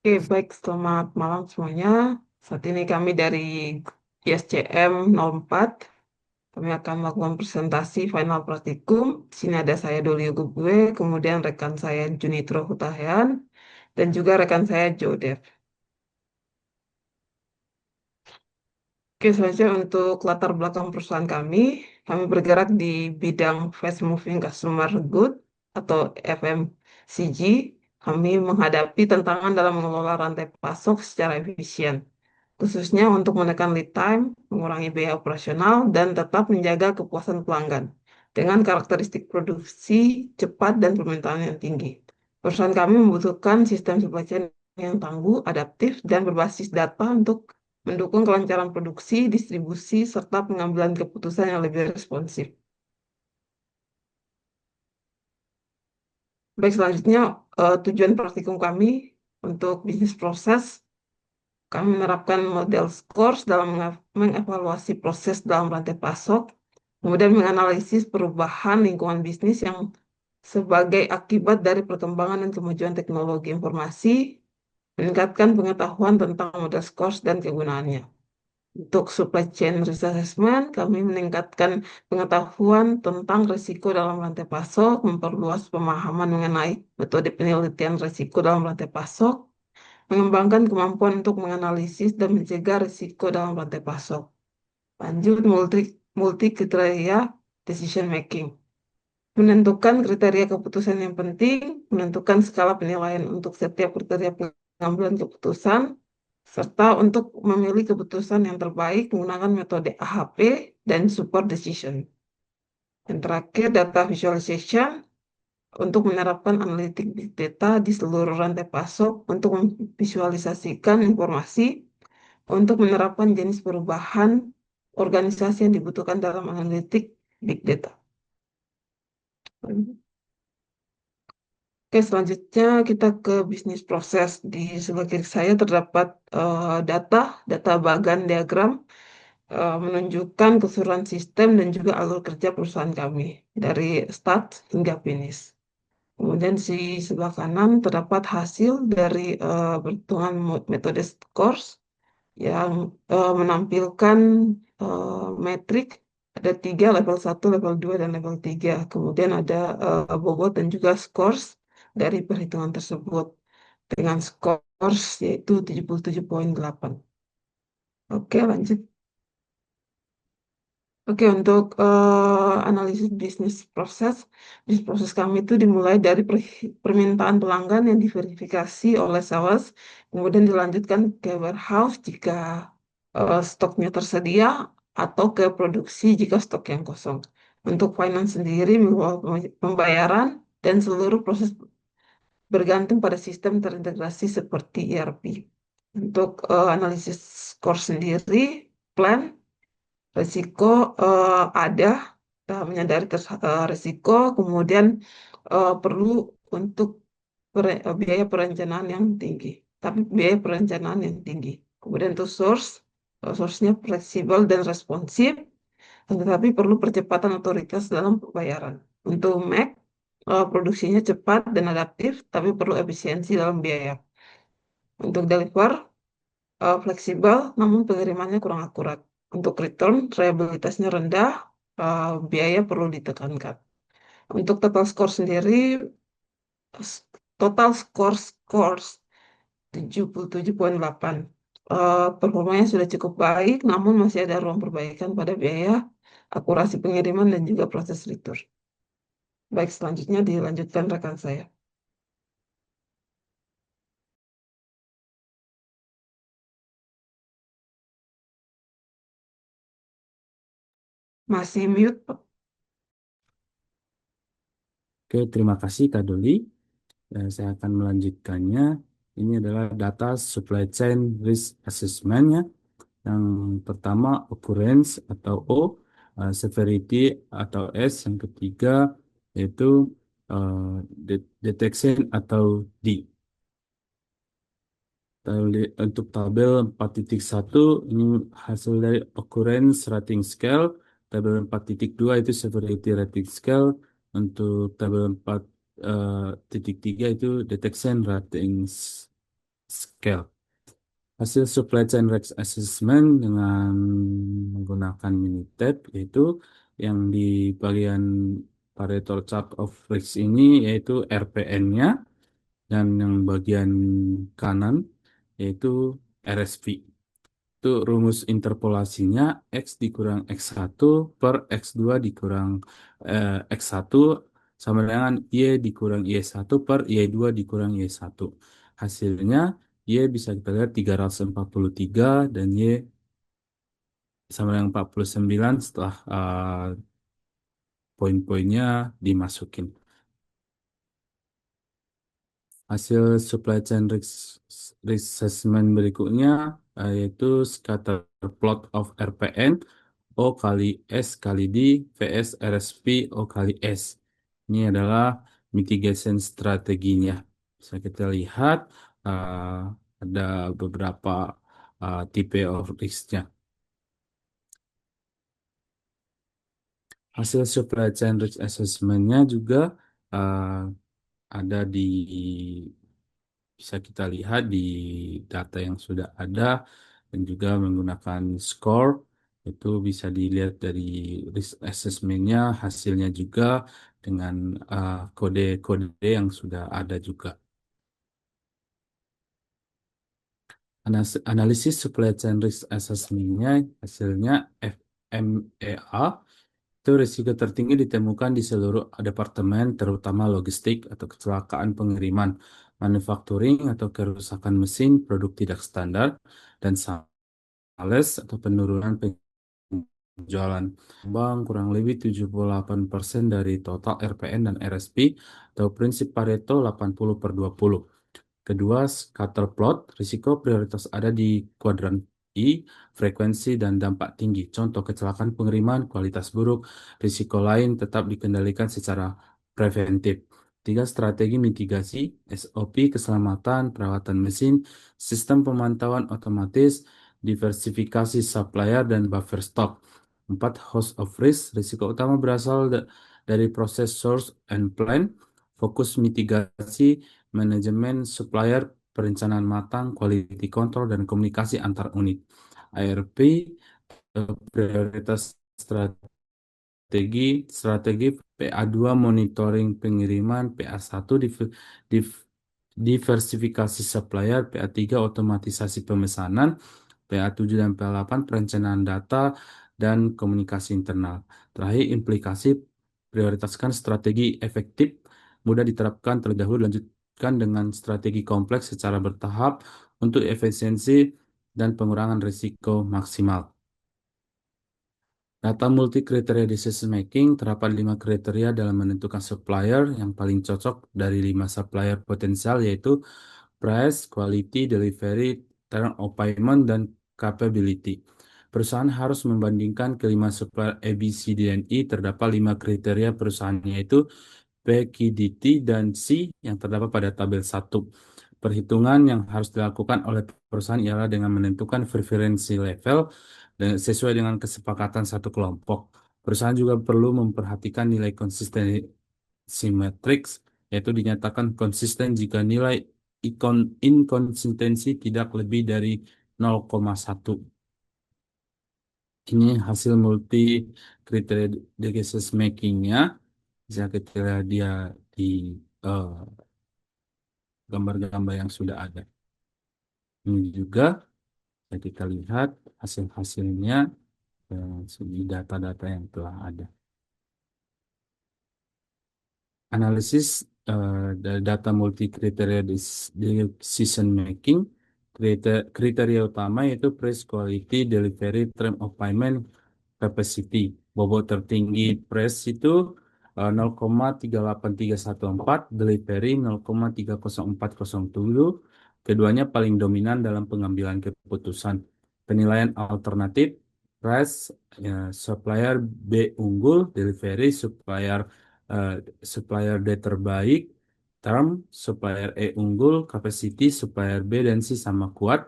Oke, baik. Selamat malam semuanya. Saat ini kami dari ISCM 04. Kami akan melakukan presentasi final praktikum. Di sini ada saya Doli Gugwe, kemudian rekan saya Junitro Hutahian, dan juga rekan saya Jodev. Oke, selanjutnya untuk latar belakang perusahaan kami bergerak di bidang Fast Moving Consumer Good atau FMCG. Kami menghadapi tantangan dalam mengelola rantai pasok secara efisien, khususnya untuk menekan lead time, mengurangi biaya operasional, dan tetap menjaga kepuasan pelanggan dengan karakteristik produksi cepat dan permintaan yang tinggi. Perusahaan kami membutuhkan sistem supply chain yang tangguh, adaptif, dan berbasis data untuk mendukung kelancaran produksi, distribusi, serta pengambilan keputusan yang lebih responsif. Baik, selanjutnya tujuan praktikum kami untuk bisnis proses. Kami menerapkan model SCORS dalam mengevaluasi proses dalam rantai pasok, kemudian menganalisis perubahan lingkungan bisnis yang sebagai akibat dari perkembangan dan kemajuan teknologi informasi, meningkatkan pengetahuan tentang model SCORS dan kegunaannya. Untuk supply chain risk assessment, kami meningkatkan pengetahuan tentang risiko dalam rantai pasok, memperluas pemahaman mengenai metode penelitian risiko dalam rantai pasok, mengembangkan kemampuan untuk menganalisis dan mencegah risiko dalam rantai pasok. Lanjut, multi kriteria decision making. Menentukan kriteria keputusan yang penting, menentukan skala penilaian untuk setiap kriteria pengambilan keputusan, serta untuk memilih keputusan yang terbaik menggunakan metode AHP dan support decision. Yang terakhir, data visualization untuk menerapkan analitik big data di seluruh rantai pasok untuk memvisualisasikan informasi untuk menerapkan jenis perubahan organisasi yang dibutuhkan dalam analitik big data. Oke, selanjutnya kita ke bisnis proses. Di sebelah kiri saya terdapat data bagan diagram menunjukkan keseluruhan sistem dan juga alur kerja perusahaan kami dari start hingga finish. Kemudian di sebelah kanan terdapat hasil dari perhitungan metode scores yang menampilkan metrik ada 3, level 1, level 2, dan level 3. Kemudian ada bobot dan juga scores dari perhitungan tersebut dengan scores yaitu 77,8. Oke, lanjut. Oke, untuk analisis bisnis proses kami itu dimulai dari permintaan pelanggan yang diverifikasi oleh sales, kemudian dilanjutkan ke warehouse jika stoknya tersedia, atau ke produksi jika stok yang kosong. Untuk finance sendiri, pembayaran dan seluruh proses bergantung pada sistem terintegrasi seperti ERP. Untuk analisis skor sendiri, plan risiko ada, menyadari risiko, kemudian perlu untuk biaya perencanaan yang tinggi. Tapi biaya perencanaan yang tinggi. Kemudian untuk source-nya fleksibel dan responsif, tetapi perlu percepatan otoritas dalam pembayaran. Untuk Mac, produksinya cepat dan adaptif, tapi perlu efisiensi dalam biaya. Untuk deliver, fleksibel, namun pengirimannya kurang akurat. Untuk return, reliabilitasnya rendah, biaya perlu ditekankan. Untuk total score sendiri, total scores 77,8. Performanya sudah cukup baik, namun masih ada ruang perbaikan pada biaya, akurasi pengiriman, dan juga proses return. Baik, selanjutnya dilanjutkan rekan saya. Masih mute, Pak? Oke, terima kasih Kak Doli. Saya akan melanjutkannya. Ini adalah data supply chain risk assessment-nya. Yang pertama occurrence atau O, severity atau S. Yang ketiga yaitu eh, detection atau D. Untuk tabel 4.1 ini hasil dari occurrence rating scale. Tabel 4.2 itu severity rating scale. Untuk tabel 4.3 itu detection ratings. scale. Hasil supply chain risk assessment dengan menggunakan Minitab yaitu yang di bagian Pareto chart of risk ini yaitu RPN-nya dan yang bagian kanan yaitu RSV. Itu rumus interpolasinya X dikurang X1 per X2 dikurang X1 sama dengan Y dikurang Y1 per Y2 dikurang Y1. Hasilnya Y bisa kita lihat 343 dan Y sama dengan 49 setelah poin-poinnya dimasukin. Hasil supply chain risk assessment berikutnya yaitu scatter plot of RPN O kali S kali D vs RSP O kali S. Ini adalah mitigation strateginya. Bisa kita lihat ada beberapa tipe of risk-nya. Hasil supply chain risk assessment-nya juga uh, ada di bisa kita lihat di data yang sudah ada dan juga menggunakan score itu bisa dilihat dari risk assessment-nya hasilnya juga dengan kode-kode yang sudah ada juga. Analisis supply chain risk assessment-nya hasilnya FMEA itu risiko tertinggi ditemukan di seluruh departemen, terutama logistik atau kecelakaan pengiriman, manufacturing atau kerusakan mesin, produk tidak standar, dan sales atau penurunan penjualan. Bang, kurang lebih 78% dari total RPN dan RSP atau prinsip Pareto 80/20. Kedua, scatter plot, risiko prioritas ada di kuadran I, frekuensi dan dampak tinggi. Contoh kecelakaan pengiriman, kualitas buruk, risiko lain tetap dikendalikan secara preventif. Tiga, strategi mitigasi, SOP, keselamatan, perawatan mesin, sistem pemantauan otomatis, diversifikasi supplier, dan buffer stock. Empat, host of risk, risiko utama berasal dari proses source and plan, fokus mitigasi, manajemen supplier, perencanaan matang, quality control, dan komunikasi antar unit. ARP, prioritas strategi PA2 monitoring pengiriman, PA1 diversifikasi supplier, PA3 otomatisasi pemesanan, PA7 dan PA8 perencanaan data dan komunikasi internal. Terakhir, implikasi prioritaskan strategi efektif, mudah diterapkan terlebih dahulu, lanjutkan dengan strategi kompleks secara bertahap untuk efisiensi dan pengurangan risiko maksimal. Data multi kriteria decision making terdapat 5 kriteria dalam menentukan supplier yang paling cocok dari 5 supplier potensial yaitu price, quality, delivery, term of payment, dan capability. Perusahaan harus membandingkan kelima supplier A, B, C, D, dan E. Terdapat 5 kriteria perusahaan yaitu P, Q, D, T, dan C yang terdapat pada tabel 1. Perhitungan yang harus dilakukan oleh perusahaan ialah dengan menentukan preferensi level dan sesuai dengan kesepakatan satu kelompok. Perusahaan juga perlu memperhatikan nilai konsistensi matriks, yaitu dinyatakan konsisten jika nilai inkonsistensi tidak lebih dari 0,1. Ini hasil multi kriteria decision making-nya. Bisa kita lihat dia di eh, gambar-gambar yang sudah ada. Ini juga bisa kita lihat hasil-hasilnya di data-data yang telah ada. Analisis dari data multi kriteria decision making. Kriteria utama yaitu price, quality, delivery, term of payment, capacity. Bobot tertinggi price itu 0,38314, delivery 0,30407. Keduanya paling dominan dalam pengambilan keputusan. Penilaian alternatif, price supplier B unggul, delivery eh, supplier D terbaik, term supplier E unggul, capacity supplier B dan C sama kuat,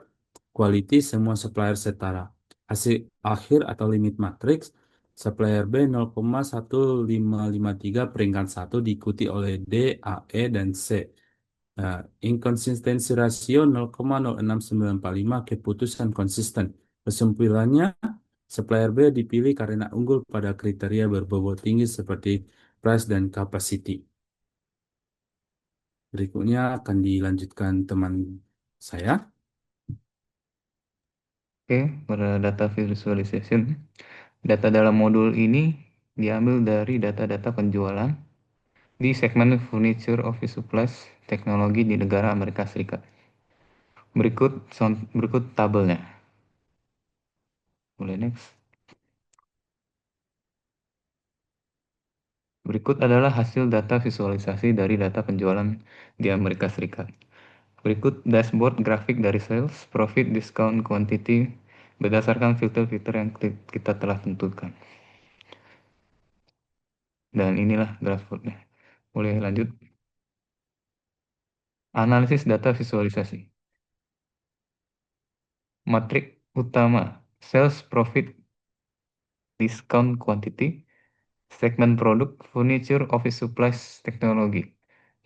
quality semua supplier setara. Hasil akhir atau limit matriks, supplier B 0,1553 peringkat 1 diikuti oleh D, A, E, dan C. Nah, inkonsistensi rasio 0,06945 keputusan konsisten. Kesimpulannya, supplier B dipilih karena unggul pada kriteria berbobot tinggi seperti price dan capacity. Berikutnya akan dilanjutkan teman saya. Oke, pada data visualization, data dalam modul ini diambil dari data-data penjualan di segmen Furniture Office Supplies teknologi di negara Amerika Serikat. Berikut tabelnya. Boleh next. Berikut adalah hasil data visualisasi dari data penjualan di Amerika Serikat. Berikut dashboard grafik dari sales, profit, discount, quantity berdasarkan filter-filter yang kita telah tentukan. Dan inilah dashboardnya. Boleh lanjut. Analisis data visualisasi. Matrik utama, sales, profit, discount, quantity, segmen produk, furniture, office supplies, teknologi.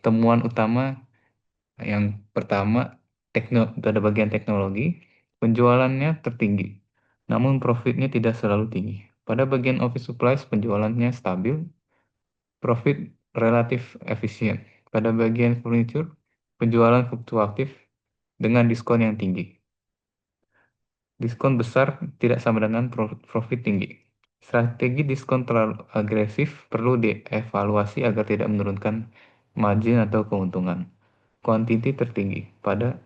Temuan utama yang pertama, pada bagian teknologi, penjualannya tertinggi, namun profitnya tidak selalu tinggi. Pada bagian office supplies, penjualannya stabil, profit relatif efisien. Pada bagian furniture, penjualan fluktuatif dengan diskon yang tinggi. Diskon besar tidak sama dengan profit tinggi. Strategi diskon terlalu agresif perlu dievaluasi agar tidak menurunkan margin atau keuntungan. Kuantiti tertinggi pada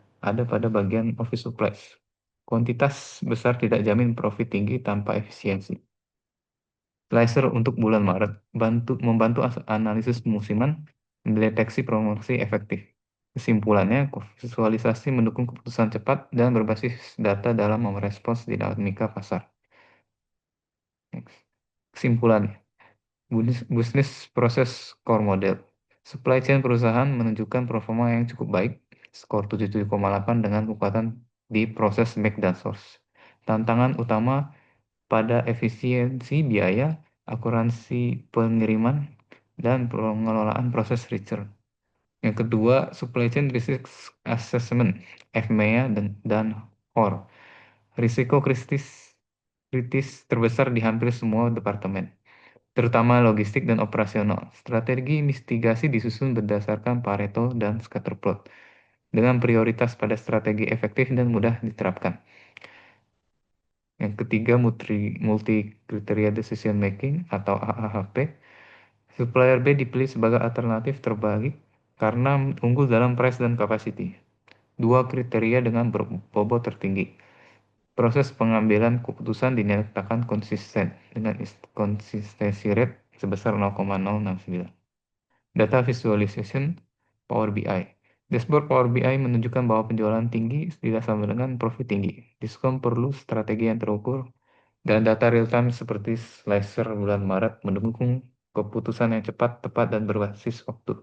bagian office supplies. Kuantitas besar tidak jamin profit tinggi tanpa efisiensi. Slicer untuk bulan Maret membantu analisis musiman, mendeteksi promosi efektif. Kesimpulannya, visualisasi mendukung keputusan cepat dan berbasis data dalam merespons dinamika pasar. Next. Kesimpulannya, bisnis proses core model. Supply chain perusahaan menunjukkan performa yang cukup baik, skor 77,8 dengan kekuatan di proses make dan source. Tantangan utama pada efisiensi biaya, akurasi pengiriman, dan pengelolaan proses return. Yang kedua, Supply Chain Risk Assessment, FMEA dan HOR. Risiko kritis terbesar di hampir semua departemen, terutama logistik dan operasional. Strategi mitigasi disusun berdasarkan Pareto dan Scatterplot, dengan prioritas pada strategi efektif dan mudah diterapkan. Yang ketiga, multi kriteria decision making atau AAHP. Supplier B dipilih sebagai alternatif terbaik karena unggul dalam price dan capacity. Dua kriteria dengan berbobot tertinggi. Proses pengambilan keputusan dinyatakan konsisten dengan konsistensi rate sebesar 0,069. Data visualization Power BI. Dashboard Power BI menunjukkan bahwa penjualan tinggi tidak sama dengan profit tinggi. Diskon perlu strategi yang terukur dan data real time seperti slicer bulan Maret mendukung keputusan yang cepat, tepat, dan berbasis waktu.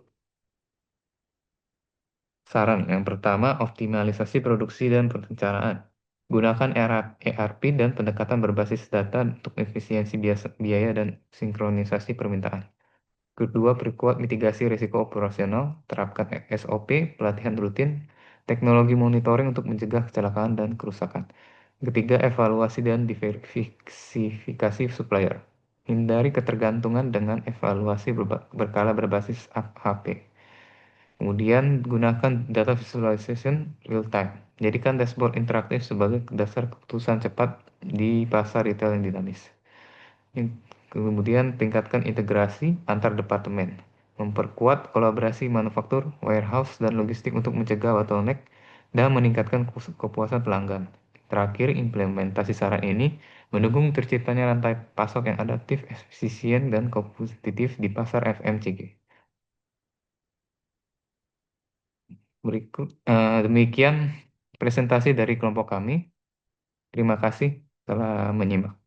Saran yang pertama, optimalisasi produksi dan perencanaan. Gunakan ERP dan pendekatan berbasis data untuk efisiensi biaya dan sinkronisasi permintaan. Kedua, perkuat mitigasi risiko operasional, terapkan SOP, pelatihan rutin, teknologi monitoring untuk mencegah kecelakaan dan kerusakan. Ketiga, evaluasi dan diversifikasi supplier. Hindari ketergantungan dengan evaluasi berkala berbasis HP. Kemudian, gunakan data visualization real time. Jadikan dashboard interaktif sebagai dasar keputusan cepat di pasar retail yang dinamis. Kemudian tingkatkan integrasi antar departemen, memperkuat kolaborasi manufaktur, warehouse, dan logistik untuk mencegah bottleneck dan meningkatkan kepuasan pelanggan. Terakhir, implementasi saran ini mendukung terciptanya rantai pasok yang adaptif, efisien, dan kompetitif di pasar FMCG. Demikian presentasi dari kelompok kami. Terima kasih telah menyimak.